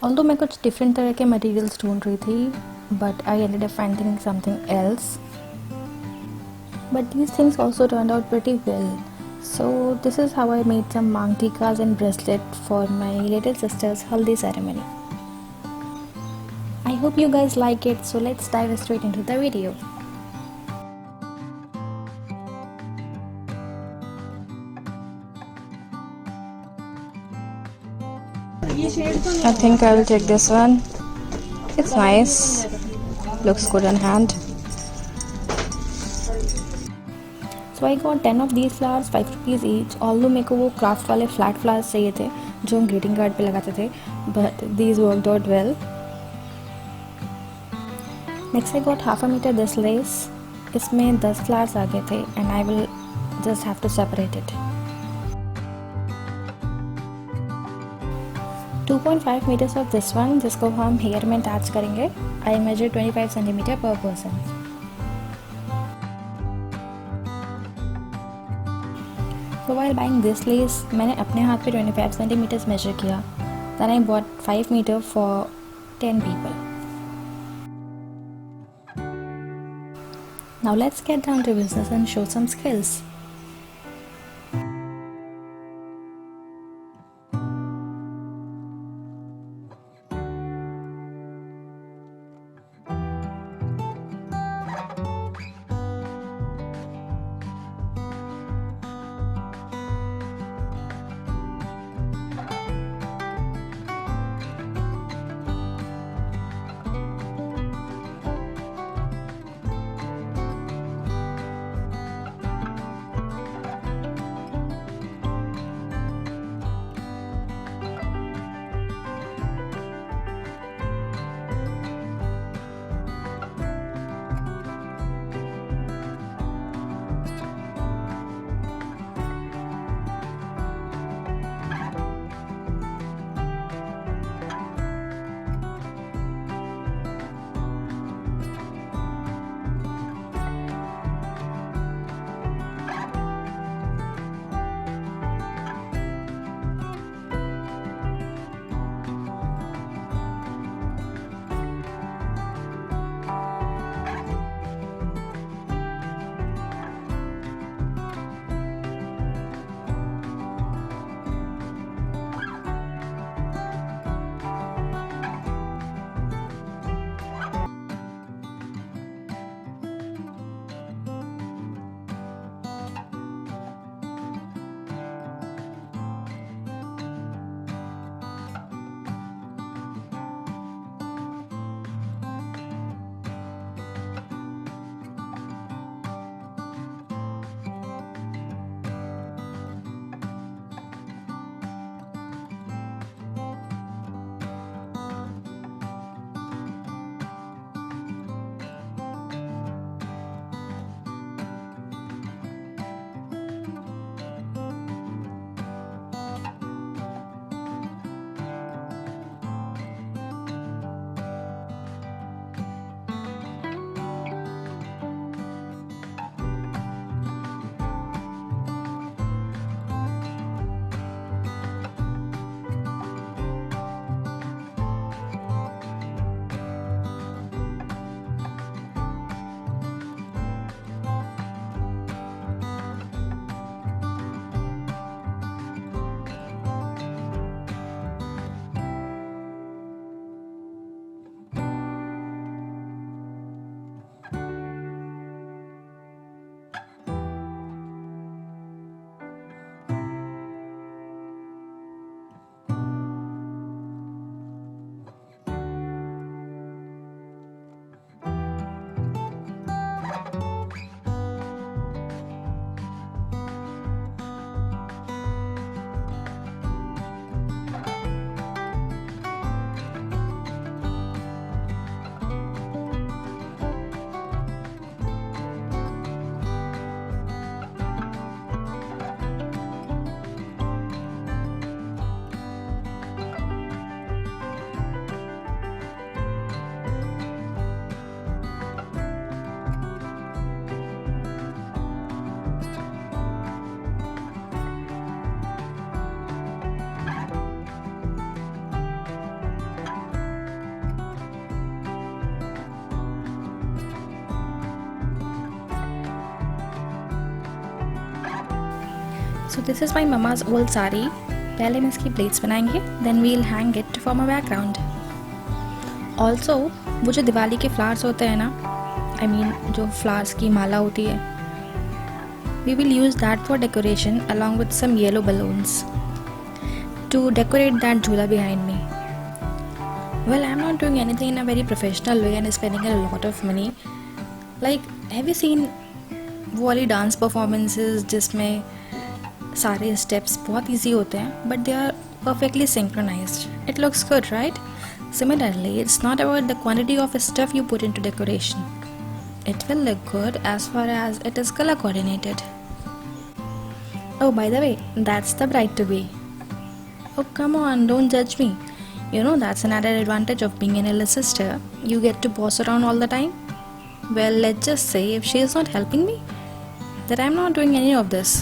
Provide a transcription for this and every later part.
Although मैं कुछ different तरह के मटेरियल्स ढूंढ रही थी, but I ended up finding something else. But these things also turned out pretty well. So this is how I made some mang tikas and bracelet for my little sister's haldi ceremony. I hope you guys like it, so let's dive straight into the video. I think I will take this one. It's nice. Looks good on hand. So I got 10 of these flowers, 5 rupees each. Although मेरे को वो craft वाले flat flowers चाहिए थे जो हम greeting card पे लगाते थे, but these worked out well. Next I got half a meter this lace. इसमें 10 flowers आ गए थे and I will just have to separate it. 2.5 meters of this one जिसको हम हेयर में अटैच करेंगे. I measure 25 centimeter per person. So while buying this lace, मैंने अपने हाथ पे 25 centimeters measure किया. Then I bought 5 meter for 10 people. Now let's get down to business and show some skills. So this is my mama's old sari. पहले हम इसकी plates बनाएंगे, then we'll hang it to form a background. Also वो जो दिवाली के flowers होते हैं ना, I mean जो फ्लावर्स की माला होती है, we will use that for decoration along with some yellow balloons to decorate that jhula behind me. Well, I'm not doing anything in a very professional way and spending a lot of money. Like, have you seen वो वाली dance performances जिसमें सारे steps बहुत easy होते हैं but they are perfectly synchronised? It looks good, right? Similarly, it's not about the quantity of stuff you put into decoration. It will look good as far as it is color coordinated. Oh, by the way, that's the bride to be. Oh, come on, don't judge me. You know that's an added advantage of being an elder sister. You get to boss around all the time. Well, let's just say if she is not helping me, that I'm not doing any of this.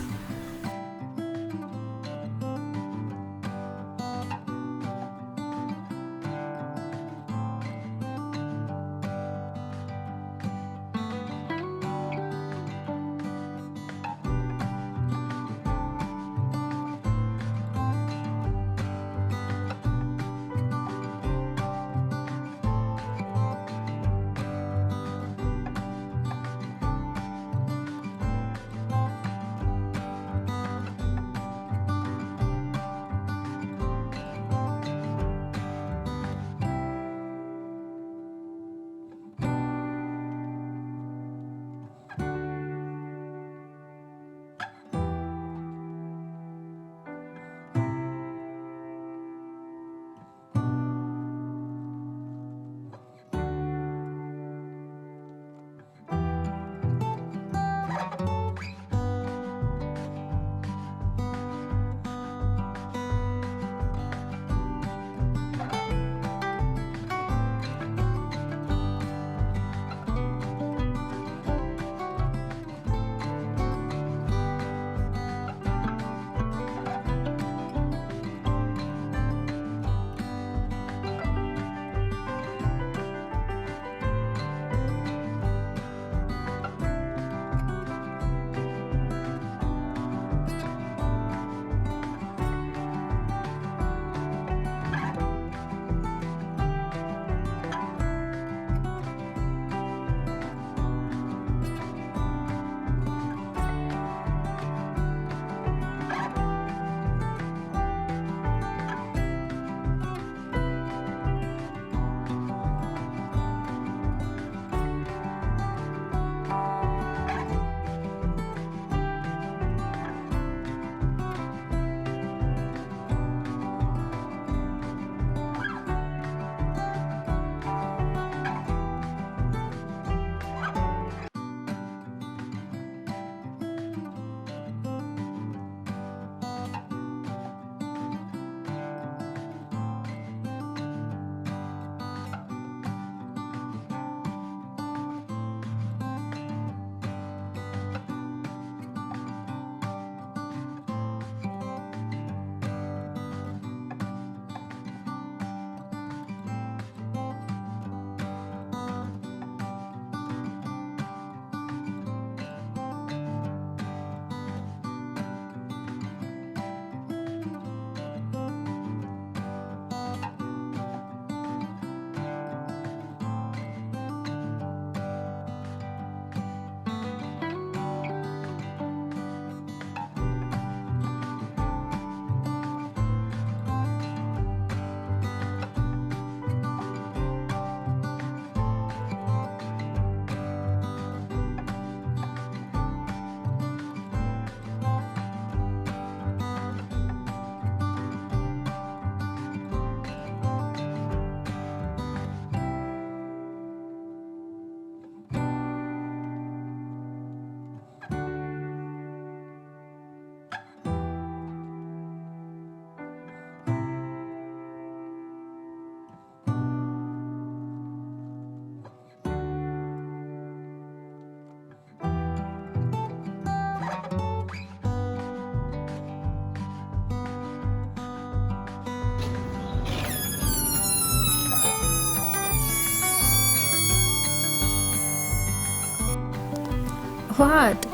What?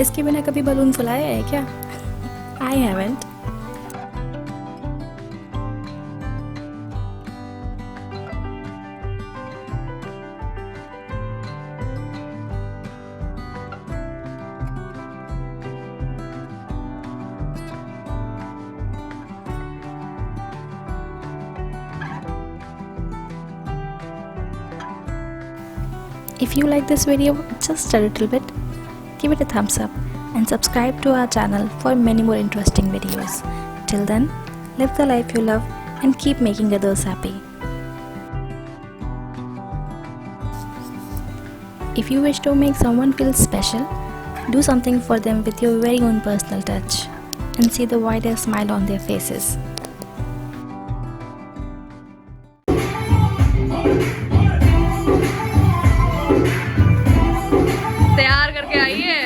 इसके बिना कभी balloon फुलाया है क्या? I haven't. If you like this video just a little bit, give it a thumbs up and subscribe to our channel for many more interesting videos. Till then, live the life you love and keep making others happy. If you wish to make someone feel special, do something for them with your very own personal touch and see the widest smile on their faces. तैयार करके आई है।